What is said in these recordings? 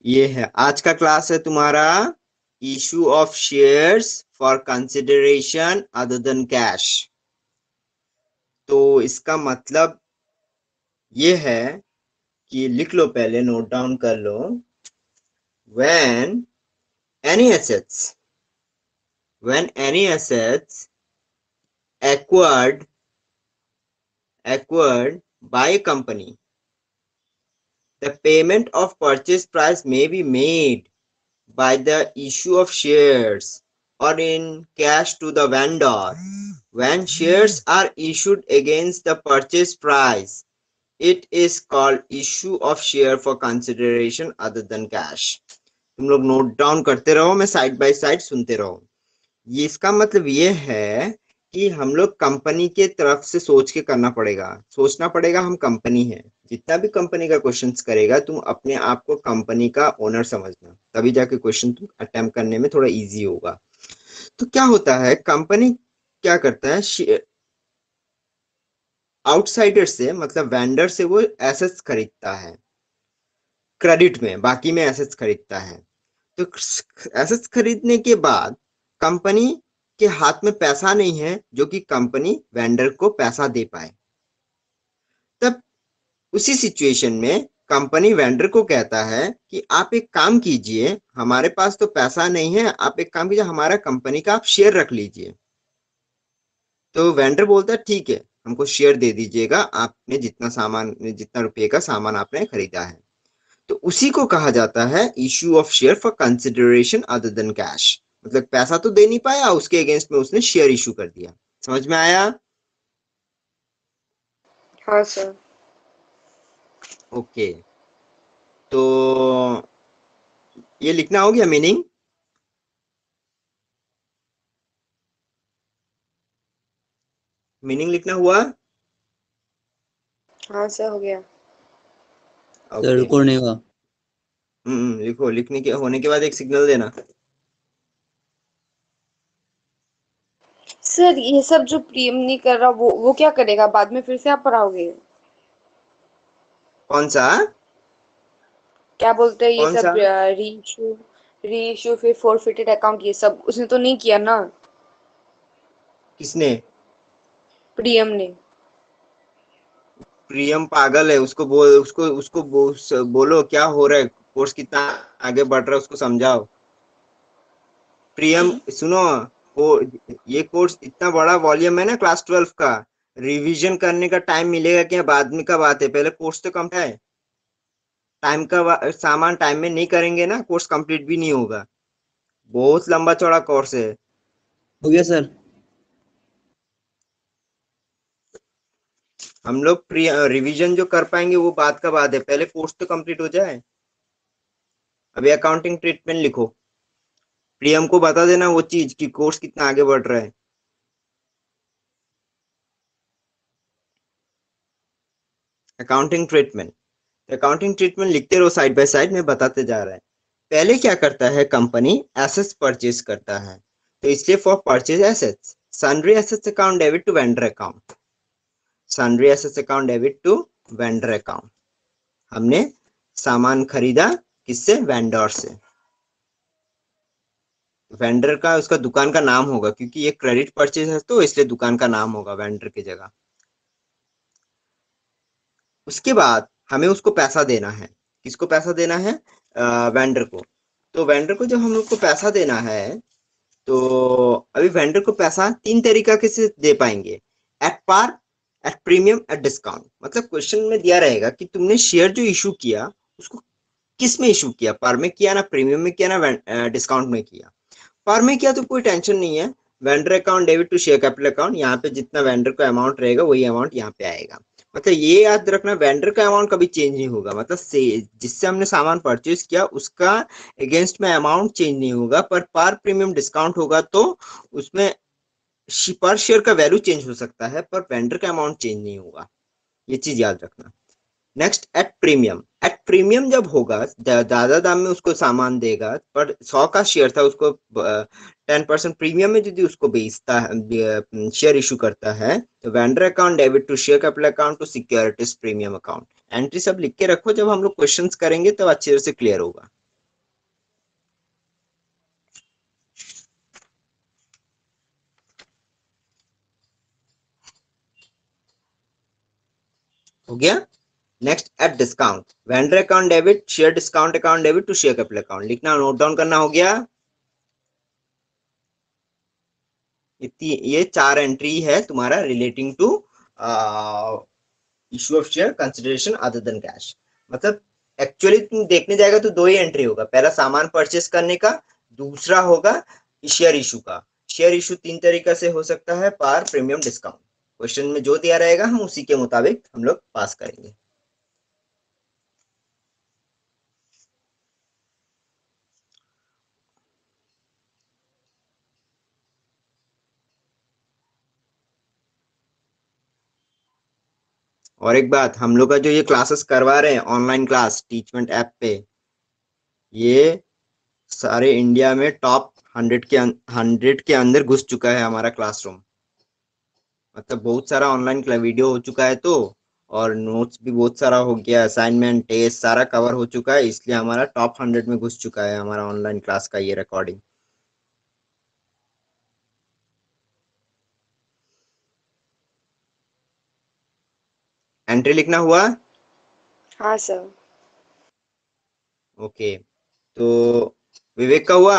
ये है आज का क्लास है तुम्हारा issue of shares for consideration other than cash. तो इसका मतलब ये है कि लिख लो, पहले नोट डाउन कर लो। when any assets when any assets acquired by a company, the payment of purchase price may be made by the issue of shares or in cash to the vendor. When shares are issued against the purchase price, it is called issue of share for consideration other than cash. तुम लोग note down करते रहो, मैं side by side सुनते रहो। ये इसका मतलब ये है कि हम लोग कंपनी के तरफ से सोच के करना पड़ेगा, सोचना पड़ेगा हम कंपनी है। जितना भी कंपनी का क्वेश्चंस करेगा तुम अपने आप को कंपनी का ओनर समझना, तभी जाके क्वेश्चन तुम अटेम्प्ट करने में थोड़ा इजी होगा। तो क्या होता है, कंपनी क्या करता है, आउटसाइडर से मतलब वेंडर से वो एसेट्स खरीदता है क्रेडिट में, बाकी में एसेट्स खरीदता है। तो एसेट्स खरीदने के बाद कंपनी के हाथ में पैसा नहीं है जो कि कंपनी वेंडर को पैसा दे पाए। तब उसी सिचुएशन में कंपनी वेंडर को कहता है कि आप एक काम कीजिए, हमारे पास तो पैसा नहीं है, आप एक काम कीजिए, हमारा कंपनी का आप शेयर रख लीजिए। तो वेंडर बोलता है ठीक है, हमको शेयर दे दीजिएगा, आपने जितना रुपये का सामान आपने खरीदा है। तो उसी को कहा जाता है issue of share for consideration other than cash. मतलब पैसा तो दे नहीं पाया, उसके अगेंस्ट में उसने शेयर इशू कर दिया। समझ में आया? हाँ सर। ओके, तो ये लिखना हो गया मीनिंग? मीनिंग लिखना हुआ? हाँ सर, हो गया। सर ओके, रिकॉर्ड नहीं हुआ। लिखो, लिखने के होने के बाद एक सिग्नल देना। सर ये सब जो प्रियम नहीं कर रहा वो क्या करेगा बाद में? फिर से आप पढ़ाओगे? कौन सा? क्या बोलते हैं ये कौन सा? सब? रीइश्यू फिर फोरफिटेड अकाउंट, ये सब उसने तो नहीं किया ना? किसने? प्रियम ने। प्रियम पागल है, उसको बोलो क्या हो रहा है, कोर्स कितना आगे बढ़ रहा है उसको समझाओ। प्रियम सुनो, वो ये कोर्स इतना बड़ा वॉल्यूम है ना क्लास 12 का, रिवीजन करने का टाइम मिलेगा क्या बाद में का बात है, पहले कोर्स तो कम है। टाइम का सामान टाइम में नहीं करेंगे ना, कोर्स कंप्लीट भी नहीं होगा। बहुत लंबा चौड़ा कोर्स है। हो गया सर। हम लोग रिवीजन जो कर पाएंगे वो बात का बात है, पहले कोर्स तो कंप्लीट हो जाए। अभी अकाउंटिंग ट्रीटमेंट लिखो, प्रियम को बता देना वो चीज कि कोर्स कितना आगे बढ़ रहा है। अकाउंटिंग ट्रीटमेंट लिखते रहो साइड बाय साइड में, बताते जा रहा है। पहले क्या करता है, कंपनी एसेट्स परचेज करता है, तो इसलिए for purchase assets sundry assets account debit to vendor account. Sundry assets account debit to vendor account. हमने सामान खरीदा किससे? वेंडर से। वेंडर का उसका दुकान का नाम होगा, क्योंकि ये क्रेडिट परचेज है तो इसलिए दुकान का नाम होगा वेंडर की जगह। उसके बाद हमें उसको पैसा देना है। किसको पैसा देना है? वेंडर को। तो वेंडर को जब हम लोग को पैसा देना है, तो अभी वेंडर को पैसा तीन तरीका के से दे पाएंगे, at par, at premium, at discount. मतलब क्वेश्चन में दिया रहेगा कि तुमने शेयर जो इशू किया उसको किस में इशू किया, पार में किया ना प्रीमियम में किया ना डिस्काउंट में किया। पार में किया तो कोई टेंशन नहीं है, vendor account debit to share capital account, यहाँ पे जितना वेंडर का अमाउंट रहेगा वही अमाउंट यहाँ पे आएगा। मतलब ये याद रखना, वेंडर का अमाउंट कभी चेंज नहीं होगा, मतलब से जिससे हमने सामान परचेज किया उसका अगेंस्ट में अमाउंट चेंज नहीं होगा, पर पार प्रीमियम डिस्काउंट होगा तो उसमें पर शेयर का वैल्यू चेंज हो सकता है, पर वेंडर का अमाउंट चेंज नहीं होगा। ये चीज याद रखना। Next eight premium. At premium जब होगा, ज्यादा दाम में उसको सामान देगा, पर 100 का शेयर था, उसको 10% प्रीमियम में यदि उसको बेचता है, शेयर इशू करता है, तो vendor account debit to share capital account to securities premium account. Entry सब लिख के रखो, जब हम लोग क्वेश्चंस करेंगे तब अच्छे से क्लियर होगा। हो गया। Next at discount, vendor account debit, share discount account debit to share capital account, लिखना नोट डाउन करना। हो गया। इतनी ये 4 एंट्री है तुम्हारा relating to issue of share consideration other than cash. मतलब एक्चुअली तुम देखने जाएगा तो 2 ही एंट्री होगा, पहला सामान परचेस करने का, दूसरा होगा शेयर इशू का। शेयर इशू 3 तरीका से हो सकता है, पार, प्रीमियम, डिस्काउंट। क्वेश्चन में जो दिया रहेगा हम उसी के मुताबिक हम लोग पास करेंगे। और एक बात, हम लोग का जो ये क्लासेस करवा रहे हैं ऑनलाइन क्लास टीचमेंट ऐप पे, ये सारे इंडिया में टॉप 100 के अंदर घुस चुका है हमारा क्लासरूम। मतलब बहुत सारा ऑनलाइन वीडियो हो चुका है, तो और नोट्स भी बहुत सारा हो गया, असाइनमेंट टेस्ट सारा कवर हो चुका है, इसलिए हमारा टॉप 100 में घुस चुका है हमारा ऑनलाइन क्लास का ये रिकॉर्डिंग। एंट्री लिखना हुआ। हाँ सर। ओके, तो विवेक का हुआ।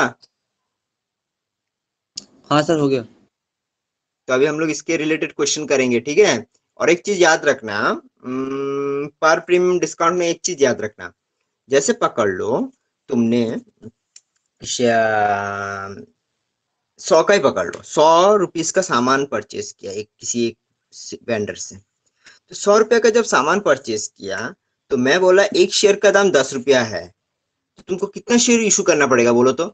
हाँ सर, हो गया। तो अभी हम लोग इसके रिलेटेड क्वेश्चन करेंगे, ठीक है। और एक चीज याद रखना, पर प्रीमियम डिस्काउंट में एक चीज याद रखना, जैसे पकड़ लो तुमने 100 का ही पकड़ लो, 100 रुपीज का सामान परचेस किया एक किसी एक वेंडर से। तो 100 रुपया का जब सामान परचेस किया, तो मैं बोला एक शेयर का दाम 10 रुपया है, तो तुमको कितना शेयर इशू करना पड़ेगा बोलो तो?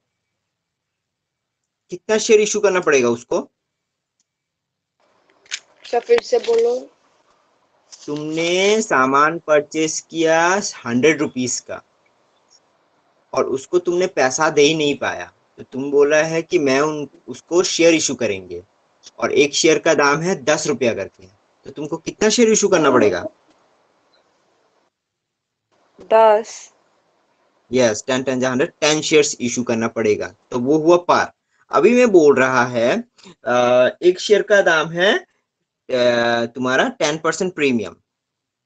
कितना शेयर इशू करना पड़ेगा उसको? सर फिर से बोलो। तुमने सामान परचेस किया 100 रुपीज का, और उसको तुमने पैसा दे ही नहीं पाया, तो तुम बोला है कि मैं उसको शेयर इशू करेंगे, और एक शेयर का दाम है 10 रुपया करके, तो तुमको कितना शेयर इशू करना पड़ेगा? 10। यस, 10 शेयर्स इशू करना पड़ेगा, तो वो हुआ पार। अभी मैं बोल रहा है एक शेयर का दाम है तुम्हारा 10% प्रीमियम,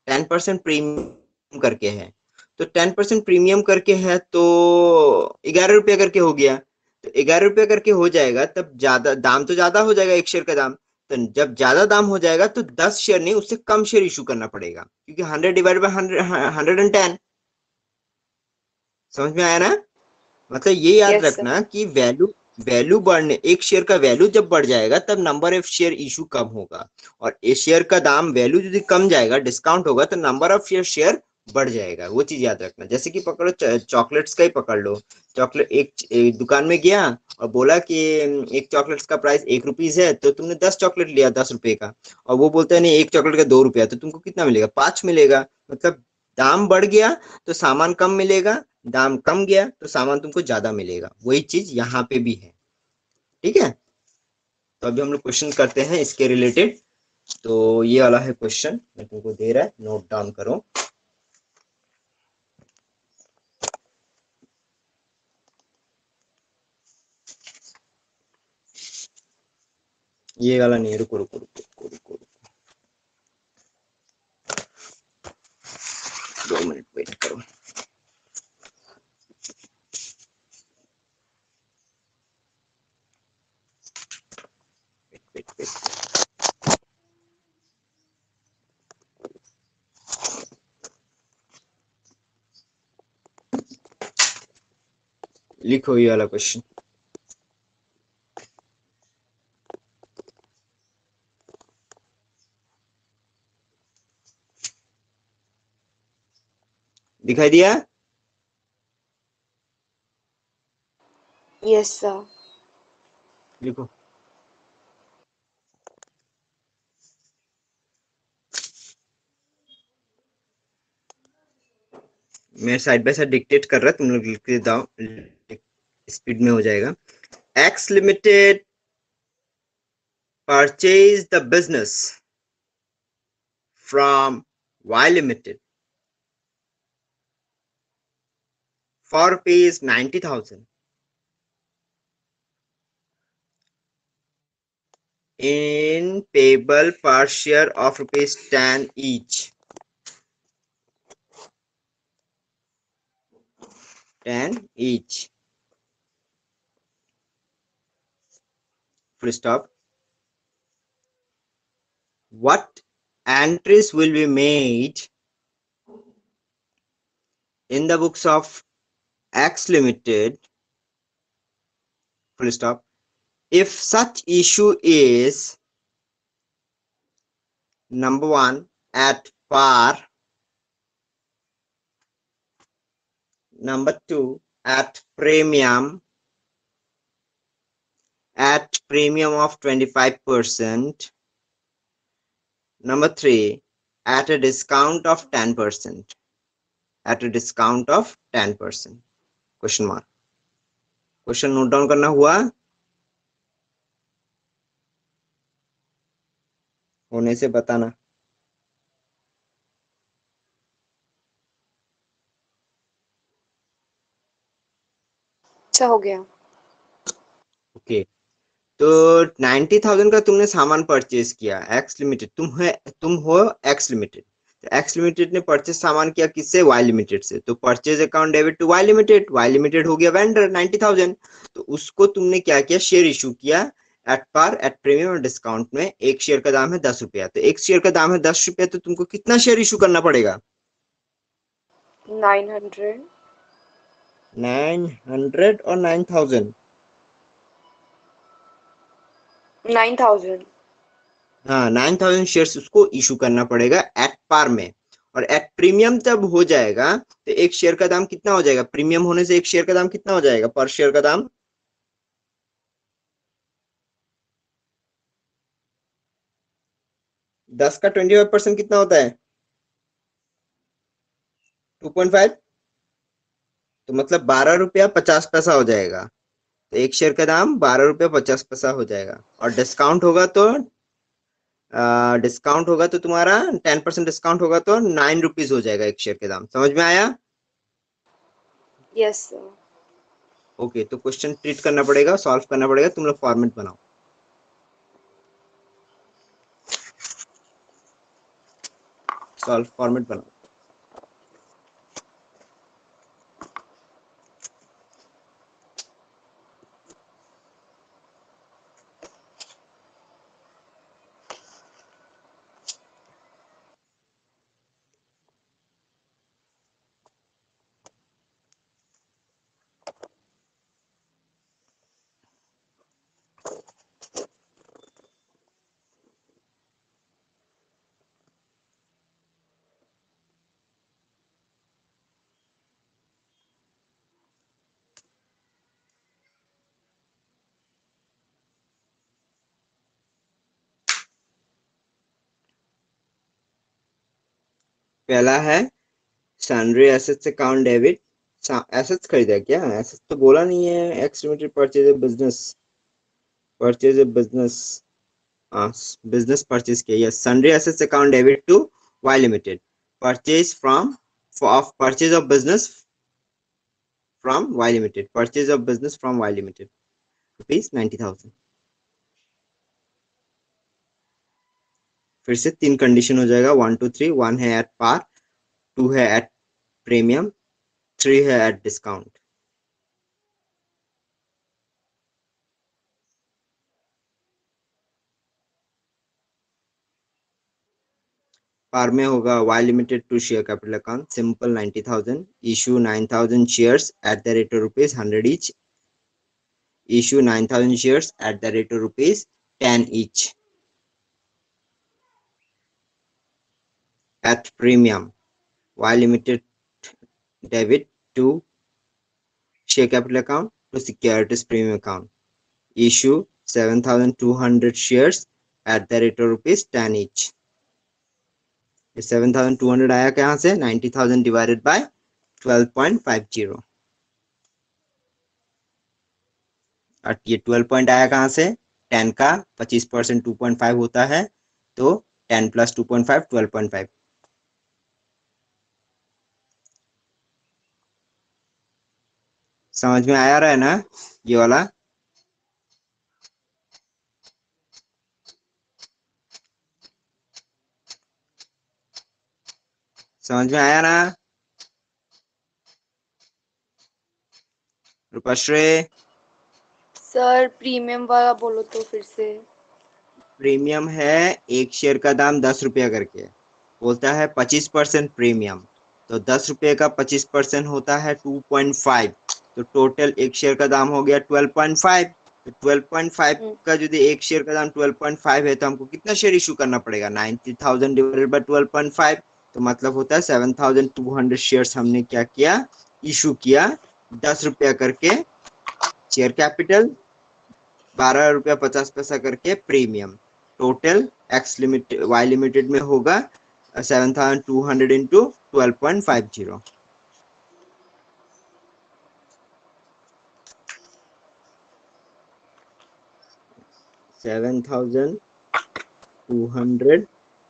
10% प्रीमियम करके है, तो 10% प्रीमियम करके है, तो 11 रुपया करके हो गया। तो 11 रुपया करके हो जाएगा, तब ज्यादा दाम तो ज्यादा हो जाएगा एक शेयर का दाम। तो जब ज्यादा दाम हो जाएगा तो 10 शेयर नहीं, उससे कम शेयर इशू करना पड़ेगा, क्योंकि 100 डिवाइड बाय 110। समझ में आया ना? मतलब ये याद यस सर। रखना कि वैल्यू वैल्यू बढ़ने, एक शेयर का वैल्यू जब बढ़ जाएगा तब नंबर ऑफ शेयर इशू कम होगा, और एक शेयर का दाम वैल्यू यदि कम जाएगा, डिस्काउंट होगा, तो नंबर ऑफ शेयर बढ़ जाएगा। वो चीज याद रखना। जैसे कि पकड़ो चॉकलेट्स का ही पकड़ लो। चॉकलेट एक दुकान में गया और बोला कि एक चॉकलेट्स का प्राइस 1 रुपीज है, तो तुमने 10 चॉकलेट लिया 10 रुपए का, और वो बोलता है नहीं एक चॉकलेट का 2 रुपया, तो तुमको कितना मिलेगा? 5 मिलेगा। मतलब दाम बढ़ गया तो सामान कम मिलेगा, दाम कम गया तो सामान तुमको ज्यादा मिलेगा। वही चीज यहाँ पे भी है, ठीक है। तो अभी हम लोग क्वेश्चन करते हैं इसके रिलेटेड। तो ये वाला है क्वेश्चन, मैं तुमको दे रहा है, नोट डाउन करो। ये वाला नहीं, रुको रुको रुको रुको रुको, रुको। 2 मिनट वेट करो। वेट वेट, लिखो ये वाला क्वेश्चन। दिखाई दिया? Yes sir. लिखो। मैं साइड बाय साइड डिक्टेट कर रहा, तुम लोग लिख के दाओ, स्पीड में हो जाएगा। X limited purchase the business from Y limited for rupees 90,000 in payable per share of rupees 10 each. 10 each. Full stop. What entries will be made in the books of X Limited? Full stop. If such issue is number 1 at par, number 2 at premium of 25%, number 3 at a discount of 10%, at a discount of 10%. Question mark. Question note down करना हुआ? होने से बताना. अच्छा हो गया। Okay. तो 90,000 का तुमने सामान परचेज किया एक्स लिमिटेड. तुम हो एक्स लिमिटेड. तो एक्स लिमिटेड ने परचेज सामान किया किससे? वाई लिमिटेड से. तो purchase account debit to Y limited. Y limited हो गया वेंडर 90,000. तो उसको तुमने क्या किया? शेयर इशू किया एट पार, एट प्रीमियम और डिस्काउंट में. एक शेयर का दाम है 10 रुपया. तो एक शेयर का दाम है 10 रुपया. तो तुमको कितना शेयर इशू करना पड़ेगा? 900। 900 और 9,000? 9000। हाँ, 9,000 शेयर्स उसको इशू करना पड़ेगा एट पार में. और एट प्रीमियम जब हो जाएगा तो एक शेयर का दाम कितना हो जाएगा? प्रीमियम होने से एक शेयर का दाम कितना हो जाएगा? पर शेयर का दाम 10 का 25% कितना होता है? 2.5. तो मतलब 12 रुपया 50 पैसा हो जाएगा. तो एक शेयर का दाम 12 रुपया 50 पैसा हो जाएगा. और डिस्काउंट होगा तो तुम्हारा 10% डिस्काउंट होगा तो 9 रुपीज हो जाएगा एक शेयर के दाम. समझ में आया? Yes sir. ओके. तो क्वेश्चन ट्रीट करना पड़ेगा, सॉल्व करना पड़ेगा. तुम लोग फॉर्मेट बनाओ. सॉल्व फॉर्मेट बनाओ. पहला है sundry assets account debit. Assets खरीदा क्या? एसेट्स तो बोला नहीं है. X limited purchase of business. Purchase of business. Business purchase किया. Yes. Sundry assets account debit to Y limited. Purchase from of purchase of business from Y limited. Purchase of business from Y limited rupees 90,000. फिर से 3 condition हो जाएगा. 1 2 3. 1 है at par, 2 है at premium, 3 है at discount. Par में होगा Y limited to share capital account simple 90,000. Issue 9,000 shares at the rate of rupees 100 each. Issue 9,000 shares at the rate of rupees 10 each. At premium, Y Limited debit to share capital account to securities premium account. Issue 7,200 shares at the rate of rupees 10 each. 7,200 आया कहाँ से? 90,000 divided by 12.50. और ये 12 point आया कहाँ से? 10 का 25% 2.5 होता है. तो 10 प्लस 2.5 12.5. समझ में आया रहा है ना ये वाला? समझ में आया ना? रूपाश्रे, सर प्रीमियम वाला बोलो तो फिर से। प्रीमियम है एक शेयर का दाम 10 रुपया करके, बोलता है 25% प्रीमियम, तो 10 रुपये का 25% होता है 2.5, तो टोटल एक शेयर का दाम हो गया 12.5। तो 12.5 का यदि एक शेयर का दाम 12.5 है तो हमको कितना शेयर इशू करना पड़ेगा, 90,000 डिवाइडेड बाय 12.5, तो मतलब होता है 7,200 शेयर्स हमने क्या किया, इशू किया 10 रुपया करके शेयर कैपिटल, 12 रुपया 50 पैसा करके premium. Total X limited Y limited में होगा 7,200 इंटू 12.50। 7,200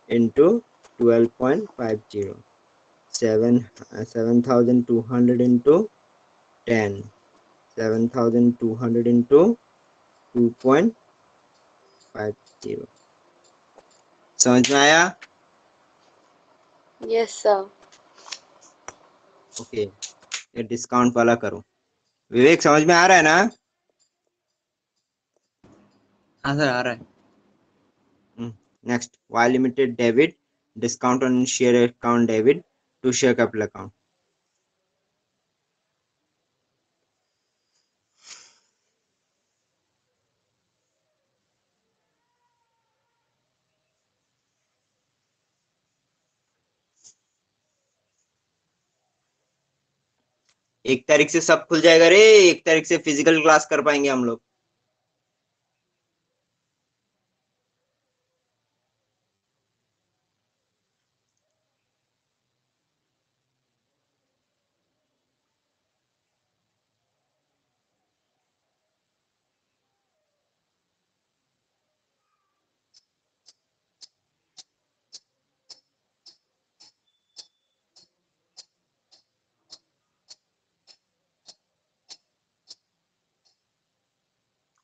into 12.50, 7,200 into 10, 7,200 into 2.50। समझ में आया? Yes sir. ओके, ये डिस्काउंट वाला करो। विवेक समझ में आ रहा है ना? हाँ सर आ रहा है। Next, Y limited debit, discount on share account debit to share capital account. एक तारीख से सब खुल जाएगा रे, एक तारीख से फिजिकल क्लास कर पाएंगे हम लोग।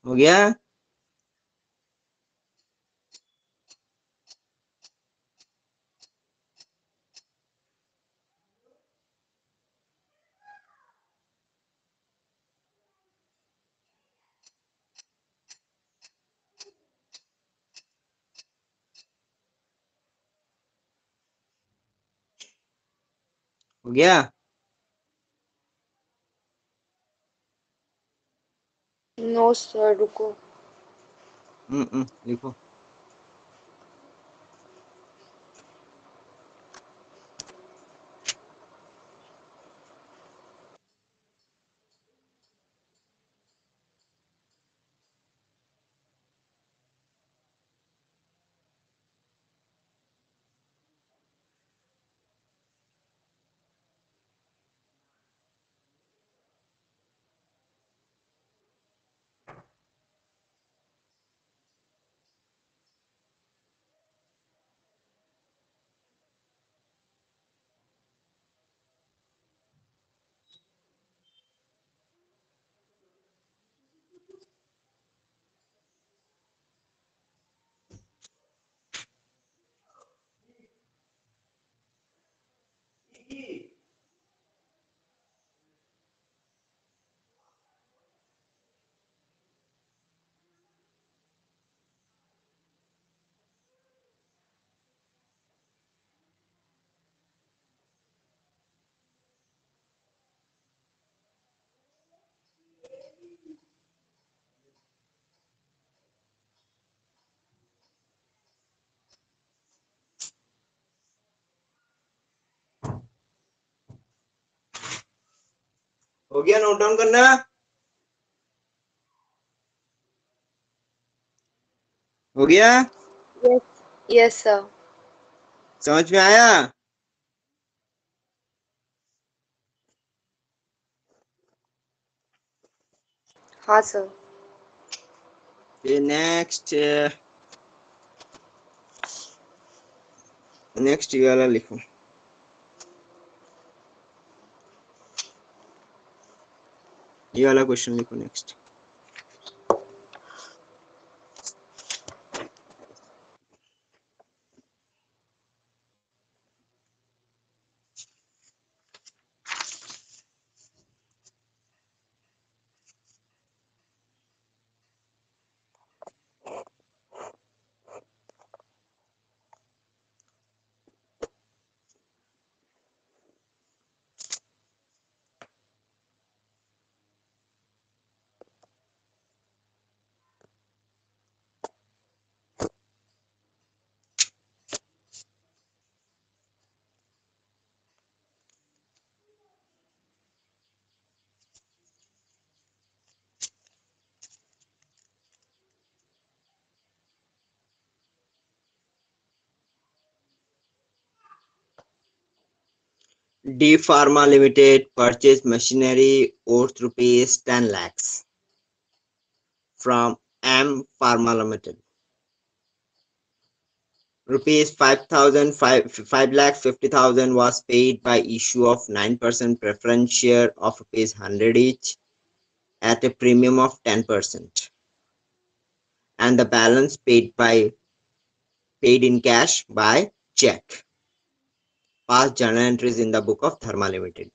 हो गया? हो गया? नो सर रुको। लिखो। हो गया? नोट डाउन करना। हो गया? Yes yes sir. समझ में आया? हाँ सर। फिर नेक्स्ट, नेक्स्ट ये वाला लिखो। ये वाला क्वेश्चन लिखो next. D Pharma Limited purchased machinery worth rupees 10 lakhs from M Pharma Limited. Rupees 5,50,000 was paid by issue of 9% preference share of rupees 100 each at a premium of 10%, and the balance paid in cash by check. Past journal entries in the book of Dharma Limited.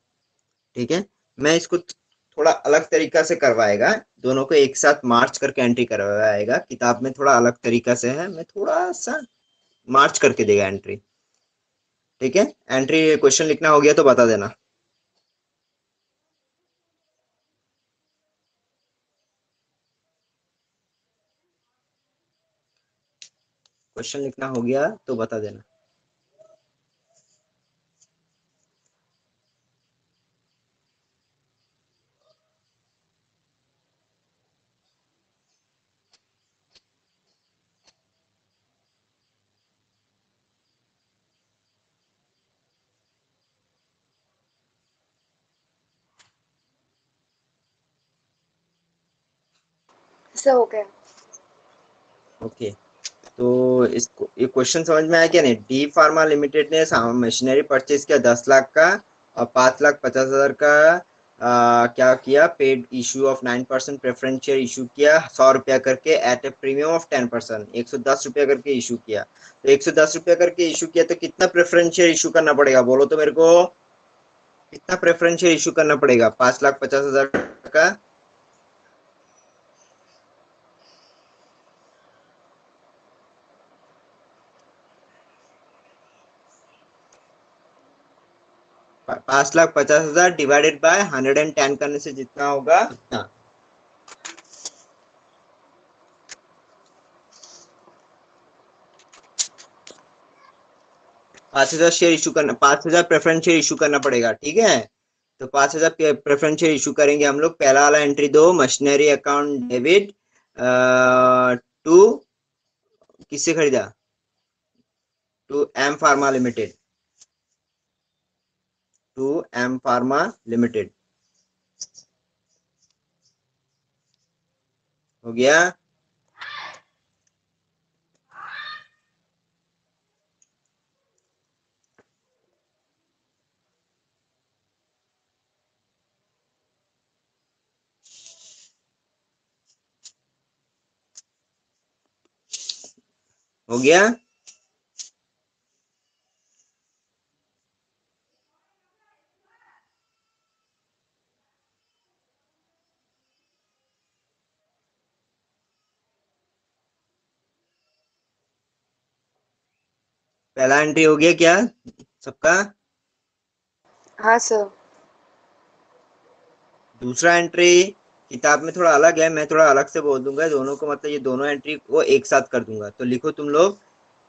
ठीक है, मैं इसको थोड़ा अलग तरीका से करवाएगा, दोनों को एक साथ मार्च करके एंट्री करवाएगा। किताब में थोड़ा अलग तरीका से है, मैं थोड़ा सा मार्च करके देगा एंट्री। ठीक है, एंट्री क्वेश्चन लिखना हो गया तो बता देना। क्वेश्चन लिखना हो गया तो बता देना। सर हो गया। ओके, तो इसको ये क्वेश्चन समझ में आया क्या नहीं? डी फार्मा लिमिटेड ने मशीनरी परचेज किया 10 लाख का और 5,50,000 का क्या किया, paid issue of 9% preference share issue किया 100 रुपया करके एट ए प्रीमियम ऑफ 10%, 110 रुपया करके इशू किया। तो 110 रुपया करके इशू किया तो कितना प्रेफरेंस शेयर इशू करना पड़ेगा, बोलो तो मेरे को, कितना प्रेफरेंस शेयर इशू करना पड़ेगा 5,50,000 का? 5,50,000 डिवाइडेड बाय 110 करने से जितना होगा उतना। 5,000 शेयर इशू करना, 5,000 प्रेफरेंस शेयर इशू करना पड़ेगा। ठीक है, तो 5,000 प्रेफरेंस शेयर इशू करेंगे हम लोग। पहला वाला एंट्री दो, मशीनरी अकाउंट डेबिट टू, किससे खरीदा? To M pharma limited, to M pharma limited. हो गया? हो गया? पहला एंट्री हो गया क्या सबका? हाँ सर। दूसरा एंट्री किताब में थोड़ा अलग है, मैं थोड़ा अलग से बोल दूंगा दोनों को, मतलब ये दोनों एंट्री को एक साथ कर दूंगा। तो लिखो तुम लोग,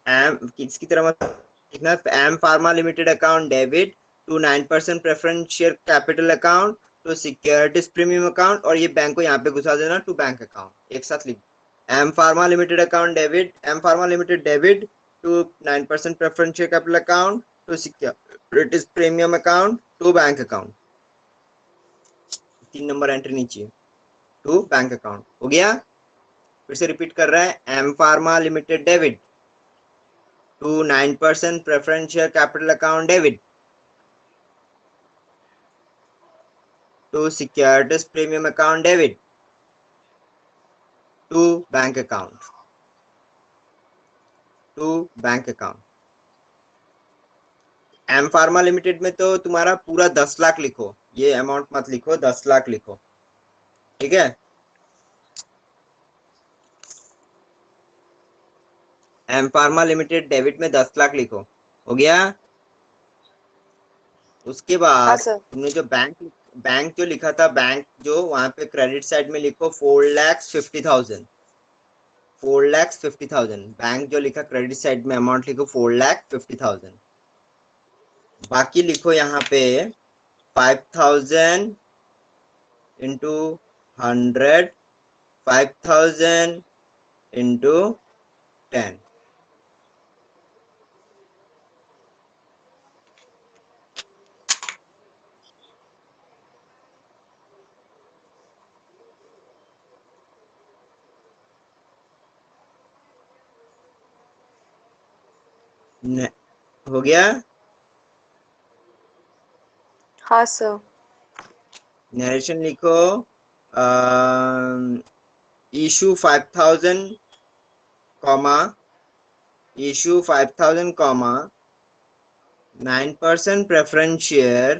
एम किसकी तरह लिखना, M pharma limited account debit to 9% preference share capital account to securities premium account, और ये बैंक को यहाँ पे घुसा देना टू बैंक अकाउंट। एक साथ लिख, M pharma limited account debit, M pharma limited debit to 9% preference share capital account to securities premium account to bank account. 3 number entry नीचे, टू बैंक अकाउंट। हो गया? फिर से रिपीट कर रहा है, M pharma limited debit to 9% preference share capital account debit to securities premium account debit to bank account, to bank account. M pharma limited में तो तुम्हारा पूरा 10 लाख लिखो, ये अमाउंट मत लिखो, 10 लाख लिखो। ठीक है, एम फार्मा लिमिटेड डेबिट में 10 लाख लिखो। हो गया? उसके हाँ बाद सर। तुमने जो बैंक जो लिखा था, बैंक जो वहां पे क्रेडिट साइड में लिखो 4,50,000, 4,50,000 बैंक जो लिखा क्रेडिट साइड में अमाउंट लिखो 4,50,000। बाकी लिखो यहाँ पे 5,000 इंटू 100, 5,000 इंटू 10। हो गया। हाँ सर। नरेशन लिखो। Issue 5,000 comma, issue 5,000 comma 9% preference share,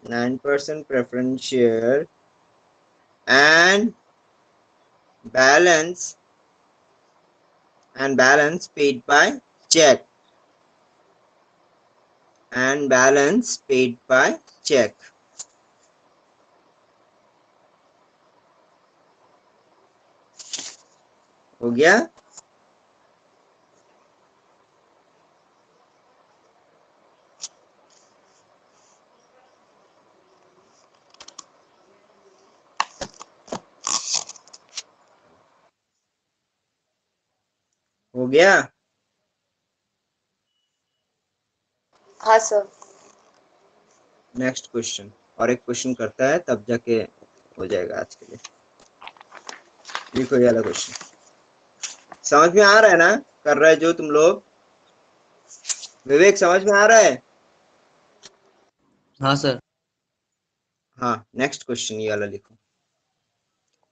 9% preference share, and balance paid by check, and balance paid by check. हो गया। हो गया। हाँ सर। नेक्स्ट क्वेश्चन, और एक क्वेश्चन करता है तब जाके हो जाएगा आज के लिए। लिखो ये वाला क्वेश्चन। समझ में आ रहा है ना, कर रहे जो तुम लोग? विवेक समझ में आ रहा है? हाँ सर। हाँ, नेक्स्ट क्वेश्चन ये वाला लिखो।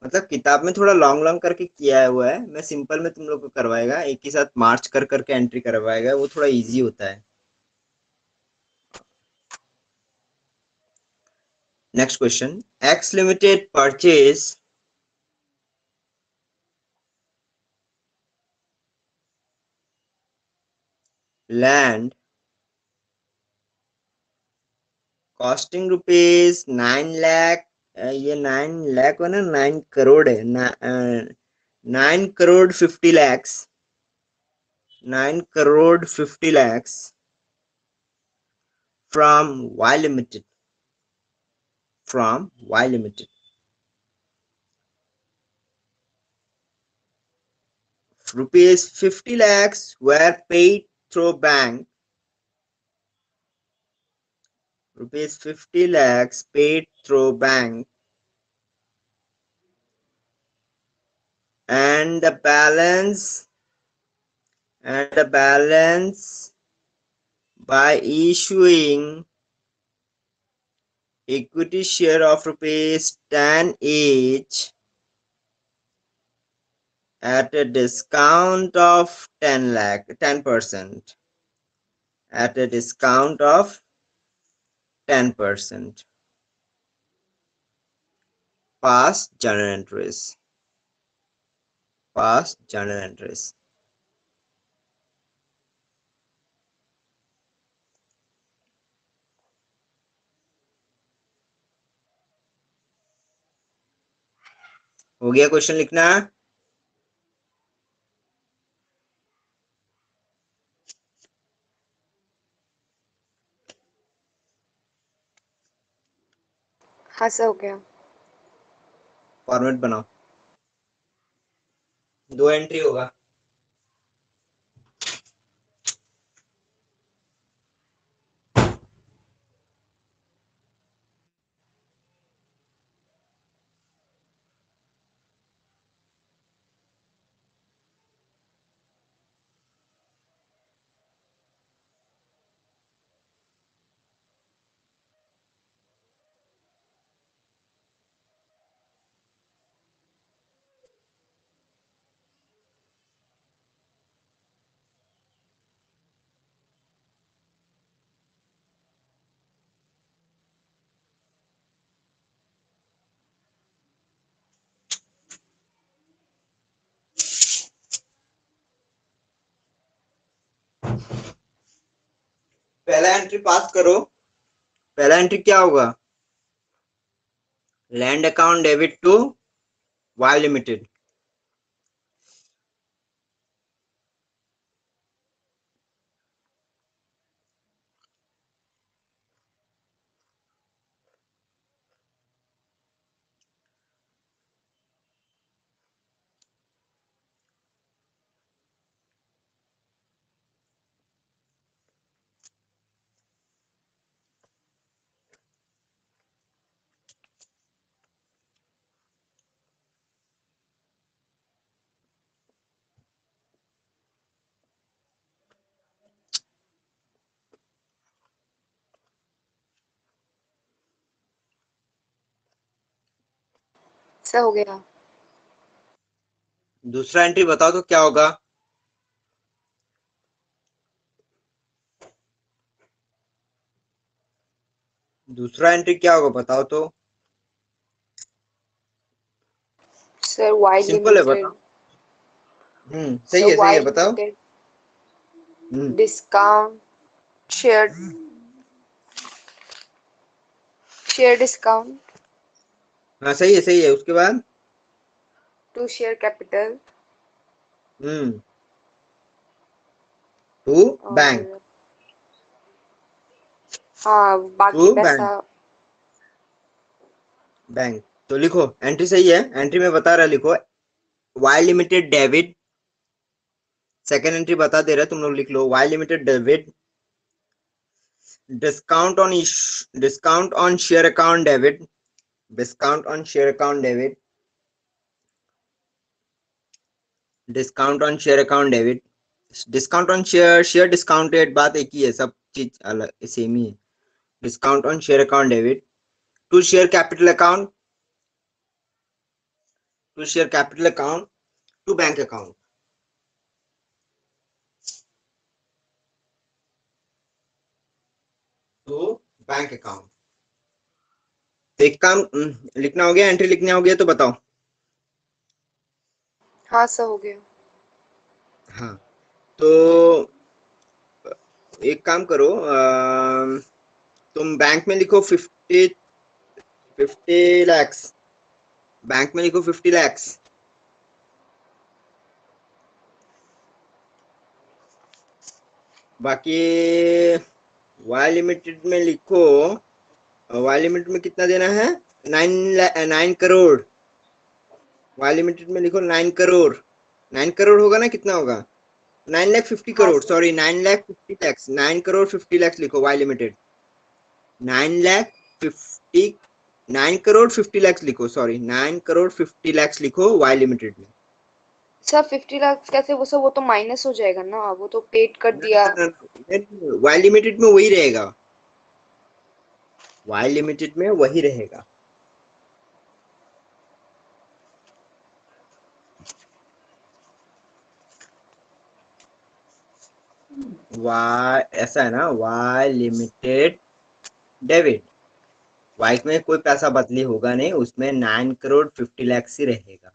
मतलब किताब में थोड़ा लॉन्ग लॉन्ग करके किया हुआ है, मैं सिंपल में तुम लोग को करवाएगा, एक ही साथ मार्च कर करके एंट्री करवाएगा, वो थोड़ा इजी होता है। Next question, x limited purchase land costing rupees 9 lakh. ये 9 लाख हो ना, 9 करोड़ है ना, 9 crore 50 lakhs, 9 crore 50 lakhs from Y Limited, from Y Limited. Rupees 50 lakhs were paid through bank. Rupees 50 lakhs paid through bank, and the balance by issuing equity share of rupees 10 each at a discount of 10%, at a discount of 10%. Past journal entries. Past journal entries. हो गया question लिखना? हाँ sir हो गया। Format बनाओ। 2 entry होगा। पहला entry पास करो। पहला एंट्री क्या होगा? Land account debit to Y limited. Sir हो गया। दूसरा एंट्री बताओ तो क्या होगा। दूसरा एंट्री क्या होगा बताओ तो। सर वाई सिंपल है, लिमिटेड। बताओ। सही है, सही है, वाई बताओ। Limited hmm discount share share discount हाँ, सही है, उसके बाद। To share capital hmm to bank. और हाँ बाकी टू पैसा। बैंक। बैंक। तो लिखो, एंट्री सही है, एंट्री में बता रहा, लिखो। Y limited debit. Second entry बता दे रहा है, तुम लोग लिख लो। Y limited debit. Discount on share account debit. Discount on share account debit. Discount on share account debit. Discount on share discounted, बात एक ही है, सब चीज अलग सेम ही है। Discount on share account debit. To share capital account. To share capital account. To bank account. To bank account. तो एक काम लिखना हो गया, एंट्री लिखना हो गया, तो बताओ। हाँ सर हो गया। हाँ, तो एक काम करो, तुम बैंक में लिखो 50 लैक्स। बैंक में लिखो 50 लैक्स। बाकी वाई लिमिटेड में लिखो। वाई लिमिटेड में कितना देना है? 9 करोड़। वाई लिमिटेड में लिखो 9 करोड़। 9 करोड़ होगा ना, कितना होगा? 9,50,000 करोड़, हाँ सॉरी, 9,50,00,000, 9 करोड़ 50 लैक्स लिखो वाई लिमिटेड। 9,50,00,000, 9 करोड़ 50 लैक्स लिखो, सॉरी, 9 करोड़ 50 लैक्स लिखो वाई लिमिटेड में। सर 50 लाख कैसे? वो सब वो तो माइनस हो जाएगा ना, वो तो पेड कर दिया। वाई लिमिटेड में वही रहेगा। वाई लिमिटेड में वही रहेगा। वाई ऐसा है ना, वाई लिमिटेड डेबिट। वाई में कोई पैसा बदली होगा नहीं, उसमें 9 करोड़ 50 लैक्स ही रहेगा।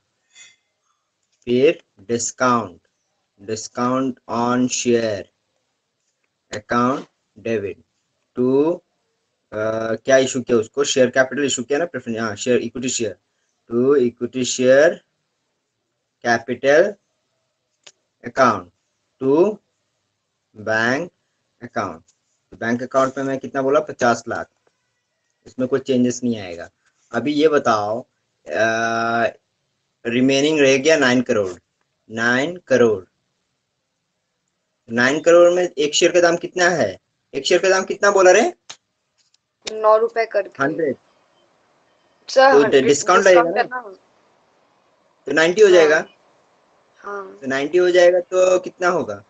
फिर discount. Discount on share account debit. To क्या इशू किया उसको? शेयर कैपिटल इशू किया ना, प्रेफरेंस, हाँ, share equity share. To equity share capital account. To bank account. Bank account में मैं कितना बोला? 50 लाख। इसमें कोई चेंजेस नहीं आएगा। अभी ये बताओ, रिमेनिंग रह गया 9 करोड़। 9 करोड़। 9 करोड़ में एक शेयर का दाम कितना है? एक शेयर का दाम कितना बोला रे? 9 रुपए करके। 100। सर तो 100 डिस्काउंट लगेगा डिस्काउंट ना, है ना। तो 90 हो हाँ जाएगा। हाँ। तो 90 हो जाएगा तो कितना होगा?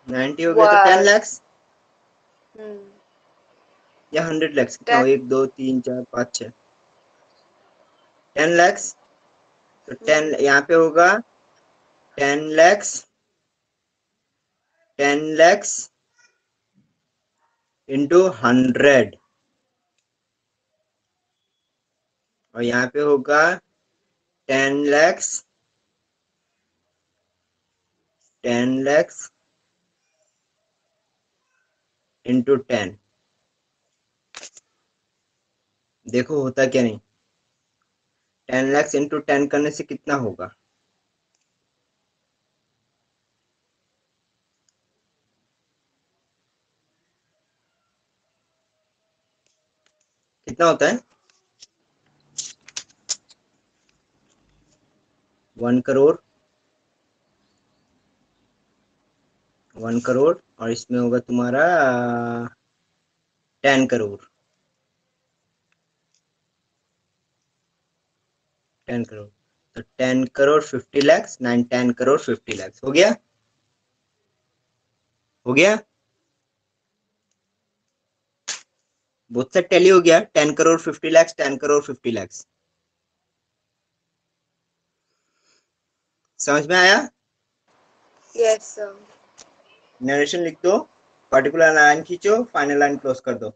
90 हो वो गया तो 10 लैक्स। हम्म या 100 लैक्स, कितना हो? 10। 1 2 3 4 5 6। 10 लैक्स। तो हम्म 10 यहाँ पे होगा। 10 लैक्स। 10 लैक्स इंटू 100। और यहाँ पे होगा 10 लैक्स। 10 लैक्स इंटू 10। देखो होता क्या नहीं। 10 लैक्स इंटू 10 करने से कितना होगा? कितना होता है? 1 करोड़। 1 करोड़। और इसमें होगा तुम्हारा 10 करोड़। 10 करोड़। तो 10 करोड़ 50 लैक्स, 10 करोड़ 50 लैक्स हो गया। हो गया। बोथ साइड टैली हो गया। 10 करोड़ 50 लैक्स, 10 करोड़ 50 लैक्स। समझ में आया? Yes sir. नरेशन लिख दो, पर्टिकुलर लाइन खींचो, फाइनल लाइन क्लोज कर दो।